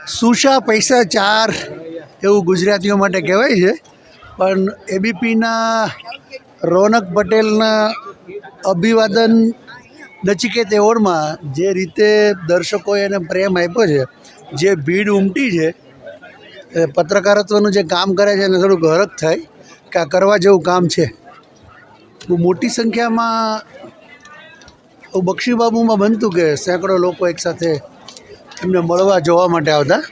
સુશા પૈસા ચાર એવું ગુજરાતીઓ માટે કહેવાય છે, પણ એબીપીના રોનક પટેલના અભિવાદન નચિકેત એવોર્ડમાં જે રીતે દર્શકોએ એને પ્રેમ આપ્યો છે, જે ભીડ ઉમટી છે, પત્રકારત્વનું જે કામ કરે છે એને થોડુંક હરખ થાય કે આ કરવા જેવું કામ છે. બહુ મોટી સંખ્યામાં બક્ષીબાબુમાં બનતું કે સેંકડો લોકો એકસાથે એમને મળવા જોવા માટે આવતા.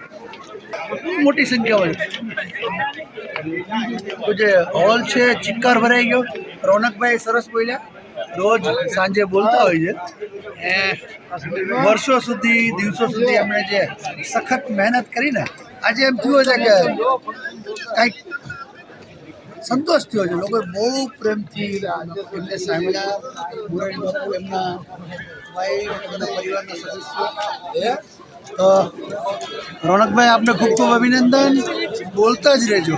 મોટી સંખ્યામાં તો જે હોલ છે ચિક્કાર ભરાઈ ગયો. રોનકભાઈ સરસ બોલ્યા, રોજ સાંજે બોલતા હોય છે. વર્ષો સુધી દિવસો સુધી એમણે જે સખત મહેનત કરીને આજે એમ થયું છે કે કંઈક સંતોષ થયો છે. લોકોએ બહુ પ્રેમથી એમને સાંભળ્યા. મુરારી બાપુ એમના ભાઈ એમના પરિવારના સદસ્યો. રોનકભાઈ આપને ખૂબ ખૂબ અભિનંદન. બોલતા જ રહેજો.